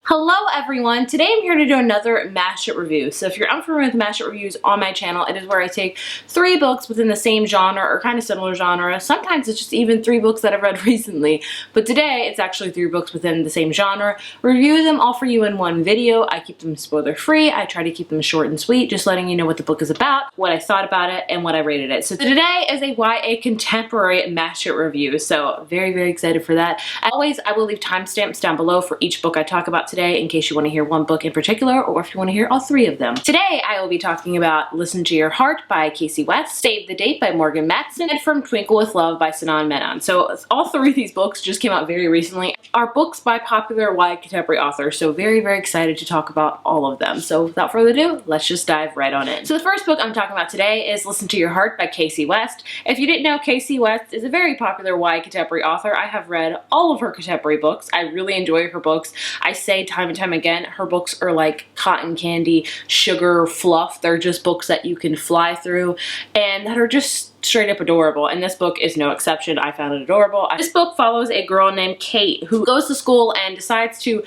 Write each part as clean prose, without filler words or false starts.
Hello everyone! Today I'm here to do another Mashup review. So if you're unfamiliar with Mashup reviews on my channel, it is where I take 3 books within the same genre or kind of similar genre. Sometimes it's just even 3 books that I've read recently, but today it's actually 3 books within the same genre. Review them all for you in one video. I keep them spoiler free. I try to keep them short and sweet, just letting you know what the book is about, what I thought about it, and what I rated it. So today is a YA contemporary Mashup review, so very excited for that. As always, I will leave timestamps down below for each book I talk about today in case you want to hear one book in particular or if you want to hear all 3 of them. Today I will be talking about Listen to Your Heart by Casey West, Save the Date by Morgan Matson, and From Twinkle with Love by Sanan Menon. So all 3 of these books just came out very recently. Are books by popular YA contemporary authors, so very excited to talk about all of them. So without further ado, let's just dive right on in. So the first book I'm talking about today is Listen to Your Heart by Casey West. If you didn't know, Casey West is a very popular YA contemporary author. I have read all of her contemporary books. I really enjoy her books. I say time and time again, her books are like cotton candy, sugar, fluff. They're just books that you can fly through and that are just straight up adorable, and this book is no exception. I found it adorable. This book follows a girl named Kate who goes to school and decides to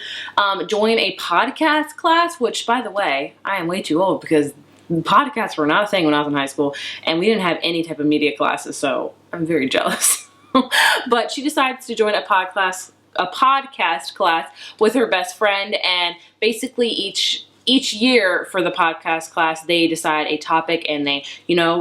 join a podcast class, which, by the way, I am way too old because podcasts were not a thing when I was in high school, and we didn't have any type of media classes, so I'm very jealous. But she decides to join a podcast class with her best friend, and basically each year for the podcast class, they decide a topic and they,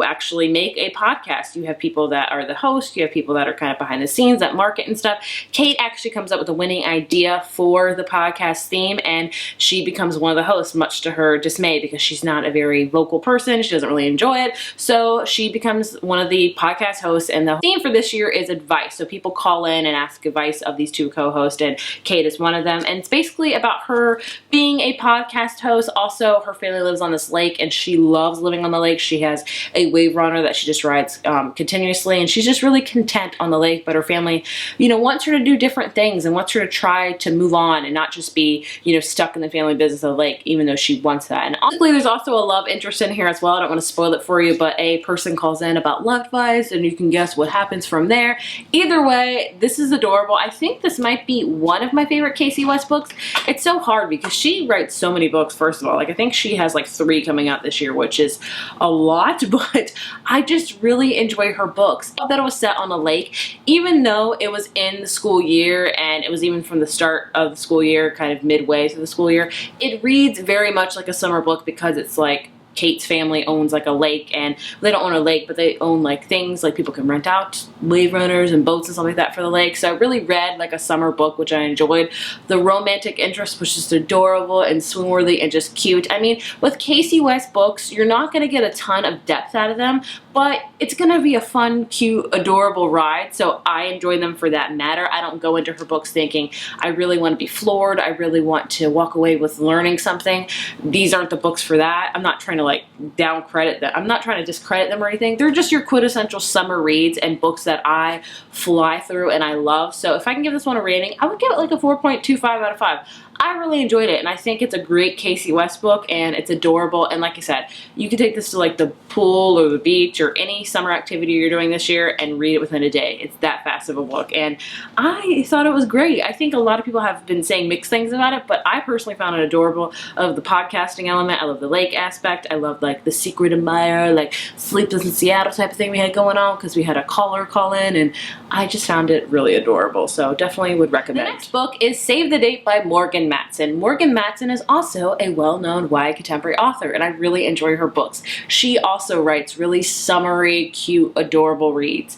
actually make a podcast. You have people that are the host, you have people that are kind of behind the scenes that market and stuff. Kate actually comes up with a winning idea for the podcast theme, and she becomes one of the hosts, much to her dismay because she's not a very vocal person. She doesn't really enjoy it. So she becomes one of the podcast hosts, and the theme for this year is advice. So people call in and ask advice of these 2 co-hosts, and Kate is one of them. And it's basically about her being a podcast host. Also, her family lives on this lake and she loves living on the lake. She has a wave runner that she just rides continuously, and she's just really content on the lake, but her family, wants her to do different things and wants her to try to move on and not just be, stuck in the family business of the lake, even though she wants that. And honestly, there's also a love interest in here as well. I don't want to spoil it for you, but a person calls in about love advice and you can guess what happens from there. Either way, this is adorable. I think this might be one of my favorite Casey West books. It's so hard because she writes so many books, first of all. Like, I think she has like 3 coming out this year, which is a lot, but I just really enjoy her books. I thought that it was set on a lake, even though it was in the school year and it was even from the start of the school year, kind of midway through the school year. It reads very much like a summer book because it's like Kate's family owns like a lake, and they don't own a lake, but they own like things like people can rent out wave runners and boats and stuff like that for the lake. So I really read like a summer book, which I enjoyed. The romantic interest was just adorable and swoon-worthy and just cute. I mean, with Casey West books, you're not going to get a ton of depth out of them, but it's going to be a fun, cute, adorable ride. So I enjoy them for that matter. I don't go into her books thinking, I really want to be floored. I really want to walk away with learning something. These aren't the books for that. I'm not trying to like down credit them. I'm not trying to discredit them or anything. They're just your quintessential summer reads and books that I fly through and I love. So if I can give this one a rating, I would give it like a 4.25 out of 5. I really enjoyed it, and I think it's a great Casey West book, and it's adorable. And like I said, you can take this to like the pool or the beach or any summer activity you're doing this year and read it within a day. It's that fast of a book, and I thought it was great. I think a lot of people have been saying mixed things about it, but I personally found it adorable. Of the podcasting element, I love the lake aspect. I love like the secret admirer, like Sleepless in Seattle type of thing we had going on because we had a caller call in, and I just found it really adorable. So definitely would recommend. The next book is Save the Date by Morgan Matson. Morgan Matson is also a well-known YA contemporary author, and I really enjoy her books. She also writes really summery, cute, adorable reads.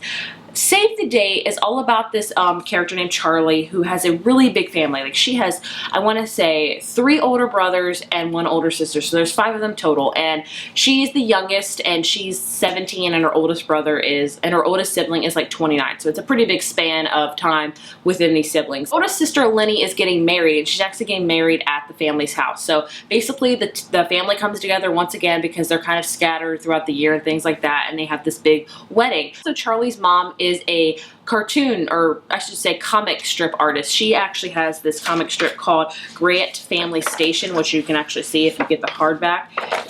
Save the Date is all about this character named Charlie who has a really big family. Like, she has, I want to say, 3 older brothers and 1 older sister. So there's 5 of them total. And she's the youngest, and she's 17, and her oldest sibling is like 29. So it's a pretty big span of time within these siblings. Oldest sister Lenny is getting married, and she's actually getting married at the family's house. So basically the family comes together once again because they're kind of scattered throughout the year and things like that, and they have this big wedding. So Charlie's mom is a cartoon, or I should say comic strip artist. She actually has this comic strip called Grant Family Station, which you can actually see if you get the hardback.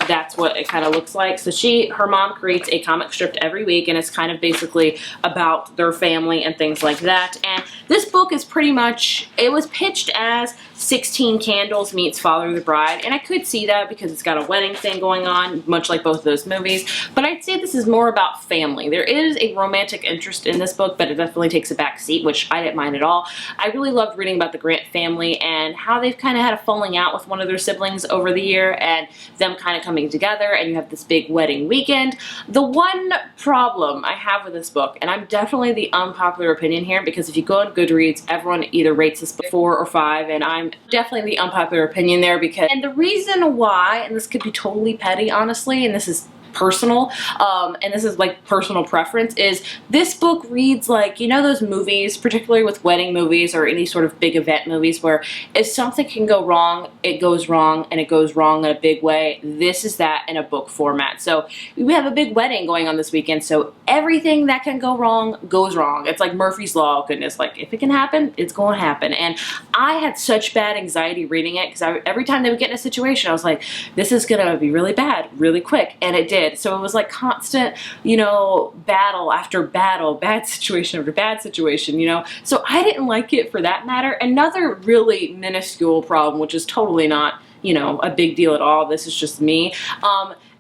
That's what it kind of looks like. So her mom creates a comic strip every week, and it's kind of basically about their family and things like that. And this book is pretty much, it was pitched as 16 Candles meets Father the Bride, and I could see that because it's got a wedding thing going on, much like both of those movies, but I'd say this is more about family. There is a romantic interest in this book, but it definitely takes a back seat, which I didn't mind at all. I really loved reading about the Grant family and how they've kind of had a falling out with one of their siblings over the year and them kind of coming together, and you have this big wedding weekend. The one problem I have with this book, and I'm definitely the unpopular opinion here, because if you go on Goodreads, everyone either rates this book 4 or 5, and I'm definitely the unpopular opinion there, because, and the reason why, and this could be totally petty honestly, and this is personal, and this is like personal preference, is this book reads like, you know those movies, particularly with wedding movies or any sort of big event movies, where if something can go wrong, it goes wrong, and it goes wrong in a big way. This is that in a book format. So we have a big wedding going on this weekend, so everything that can go wrong goes wrong. It's like Murphy's Law. Goodness, like if it can happen, it's going to happen. And I had such bad anxiety reading it, because every time they would get in a situation, I was like, this is gonna be really bad really quick, and it did. So it was like constant, you know, battle after battle, bad situation after bad situation, you know. So I didn't like it for that matter. Another really minuscule problem, which is totally not, you know, a big deal at all, this is just me.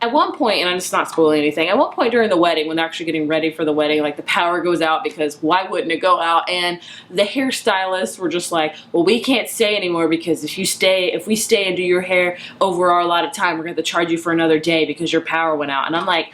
At one point, and I'm just not spoiling anything, at one point during the wedding, when they're actually getting ready for the wedding, like the power goes out, because why wouldn't it go out? And the hairstylists were just like, well, we can't stay anymore, because if we stay and do your hair over our allotted time, we're going to charge you for another day because your power went out. And I'm like,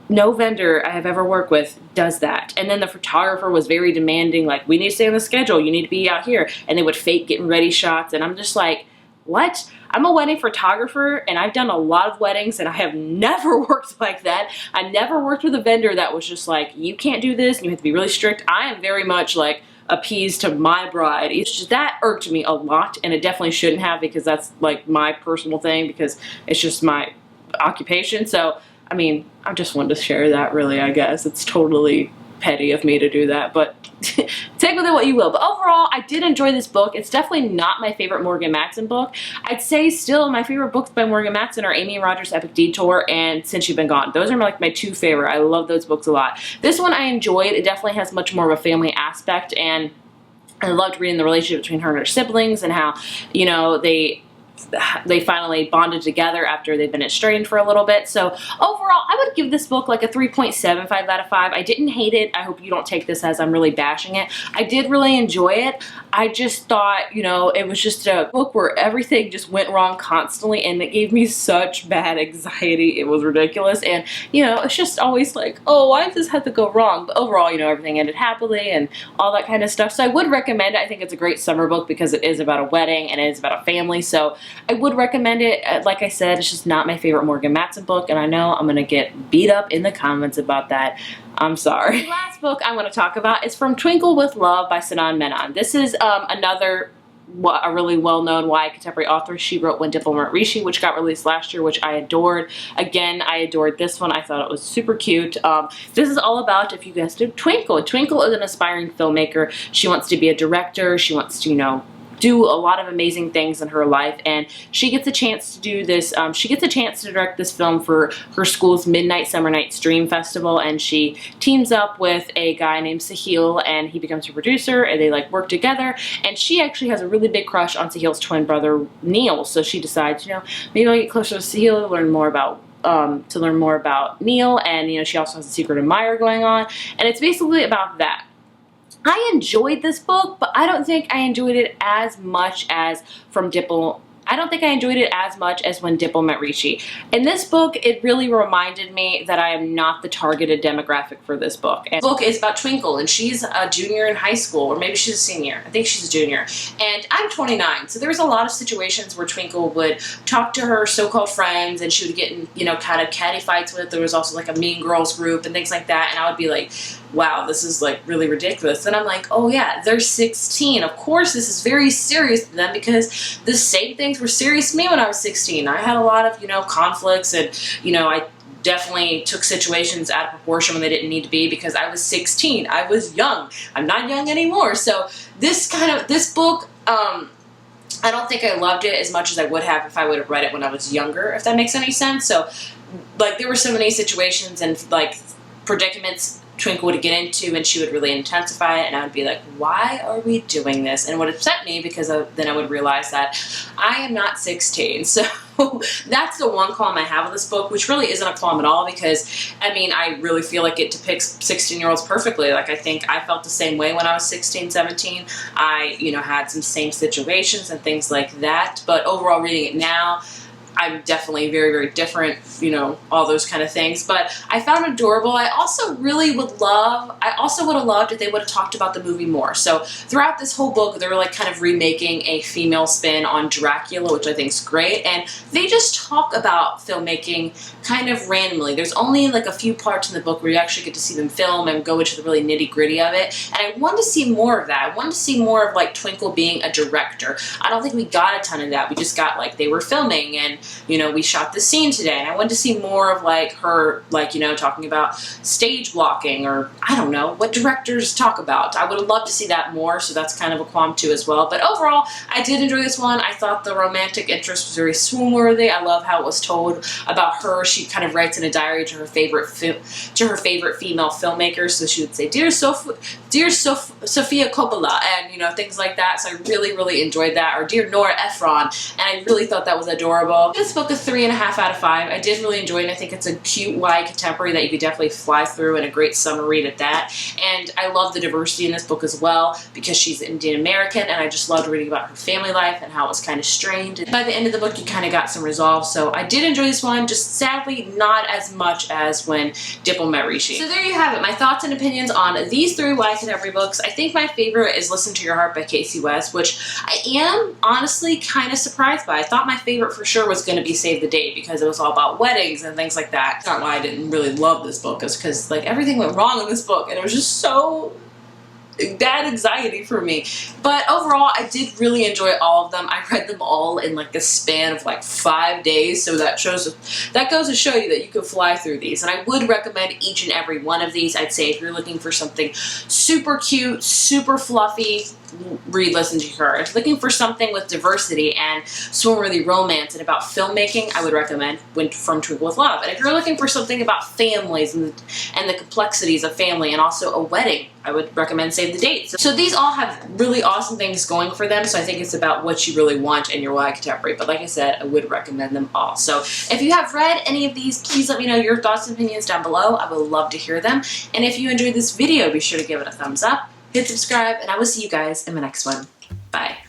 no vendor I have ever worked with does that. And then the photographer was very demanding, like, we need to stay on the schedule, you need to be out here. And they would fake getting ready shots, and I'm just like, what? I'm a wedding photographer, and I've done a lot of weddings, and I have never worked like that. I never worked with a vendor that was just like, you can't do this, and you have to be really strict. I am very much like appeased to my bride. It's just, that irked me a lot, and it definitely shouldn't have, because that's like my personal thing, because it's just my occupation. So, I mean, I just wanted to share that, really, I guess. It's totally petty of me to do that, but take with it what you will. But overall, I did enjoy this book. It's definitely not my favorite Morgan Matson book. I'd say still my favorite books by Morgan Matson are Amy and Roger's Epic Detour and Since You've Been Gone. Those are like my two favorite. I love those books a lot. This one I enjoyed. It definitely has much more of a family aspect, and I loved reading the relationship between her and her siblings, and how, you know, they finally bonded together after they've been estranged for a little bit. So overall, I would give this book like a 3.75 out of 5. I didn't hate it. I hope you don't take this as I'm really bashing it. I did really enjoy it. I just thought, you know, it was just a book where everything just went wrong constantly, and it gave me such bad anxiety. It was ridiculous. And, you know, it's just always like, oh, why does this have to go wrong? But overall, you know, everything ended happily and all that kind of stuff. So I would recommend it. I think it's a great summer book because it is about a wedding and it is about a family. So I would recommend it. Like I said, it's just not my favorite Morgan Matson book, and I know I'm going to get beat up in the comments about that. I'm sorry. The last book I want to talk about is From Twinkle with Love by Sanan Menon. This is another a really well-known YA contemporary author. She wrote When Dimple Met Rishi, which got released last year, which I adored. Again, I adored this one. I thought it was super cute. This is all about, if you guessed it, Twinkle. Twinkle is an aspiring filmmaker. She wants to be a director. She wants to, you know, do a lot of amazing things in her life, and she gets a chance to do this. She gets a chance to direct this film for her school's Midnight Summer Nights Dream Festival, and she teams up with a guy named Sahil, and he becomes her producer, and they like work together. And she actually has a really big crush on Sahil's twin brother Neil, so she decides, you know, maybe I'll get closer to Sahil to learn more about Neil, and you know, she also has a secret admirer going on, and it's basically about that. I enjoyed this book, but I don't think I enjoyed it as much as From Dimple. I don't think I enjoyed it as much as When Dimple Met Rishi. In this book, it really reminded me that I am not the targeted demographic for this book. And the book is about Twinkle, and she's a junior in high school, or maybe she's a senior. I think she's a junior. And I'm 29, so there was a lot of situations where Twinkle would talk to her so-called friends, and she would get in, you know, kind of catty fights with. There was also like a Mean Girls group and things like that, and I would be like, wow, this is like really ridiculous. And I'm like, oh yeah, they're 16. Of course this is very serious to them, because the same things were serious to me when I was 16. I had a lot of, you know, conflicts, and, you know, I definitely took situations out of proportion when they didn't need to be, because I was 16. I was young. I'm not young anymore. So this book, I don't think I loved it as much as I would have if I would have read it when I was younger, if that makes any sense. So, like, there were so many situations and, like, predicaments Twinkle would get into, and she would really intensify it, and I would be like, why are we doing this? And it would upset me because then I would realize that I am not 16. So that's the one qualm I have with this book, which really isn't a qualm at all, because I mean, I really feel like it depicts 16-year-olds perfectly. Like, I think I felt the same way when I was 16, 17. I, you know, had some same situations and things like that, but overall reading it now, I'm definitely very, very different, you know, all those kind of things. But I found it adorable. I also really would have loved if they would have talked about the movie more. So throughout this whole book, they were like kind of remaking a female spin on Dracula, which I think is great. And they just talk about filmmaking kind of randomly. There's only like a few parts in the book where you actually get to see them film and go into the really nitty gritty of it. And I wanted to see more of that. I wanted to see more of like Twinkle being a director. I don't think we got a ton of that. We just got like they were filming and, you know, we shot this scene today, and I wanted to see more of like her, like, you know, talking about stage blocking, or I don't know what directors talk about. I would have loved to see that more, so that's kind of a qualm too as well. But overall, I did enjoy this one. I thought the romantic interest was very swoon-worthy. I love how it was told about her. She kind of writes in a diary to her favorite female filmmaker. So she would say, "Dear Sofia Coppola," and you know, things like that. So I really, really enjoyed that. Or "Dear Nora Ephron," and I really thought that was adorable. This book is 3.5 out of 5. I did really enjoy it. I think it's a cute YA contemporary that you could definitely fly through, and a great summer read at that. And I love the diversity in this book as well, because she's Indian American, and I just loved reading about her family life and how it was kind of strained. And by the end of the book, you kind of got some resolve. So I did enjoy this one, just sadly not as much as when Dipple Met Rishi. So there you have it, my thoughts and opinions on these 3 YA contemporary books. I think my favorite is Listen to Your Heart by Casey West, which I am honestly kind of surprised by. I thought my favorite for sure was going to be Save the Date, because it was all about weddings and things like that. That's not why I didn't really love this book, is because like everything went wrong in this book, and it was just so bad anxiety for me. But overall, I did really enjoy all of them. I read them all in like a span of like 5 days, so that goes to show you that you can fly through these. And I would recommend each and every one of these. I'd say if you're looking for something super cute, super fluffy, read Listen to Her. If you're looking for something with diversity and swoon-worthy romance and about filmmaking, I would recommend From Twinkle with Love. And if you're looking for something about families and the complexities of family and also a wedding, I would recommend Save the Date. So these all have really awesome things going for them, so I think it's about what you really want in your YA contemporary. But like I said, I would recommend them all. So if you have read any of these, please let me know your thoughts and opinions down below. I would love to hear them. And if you enjoyed this video, be sure to give it a thumbs up, hit subscribe, and I will see you guys in the next one. Bye.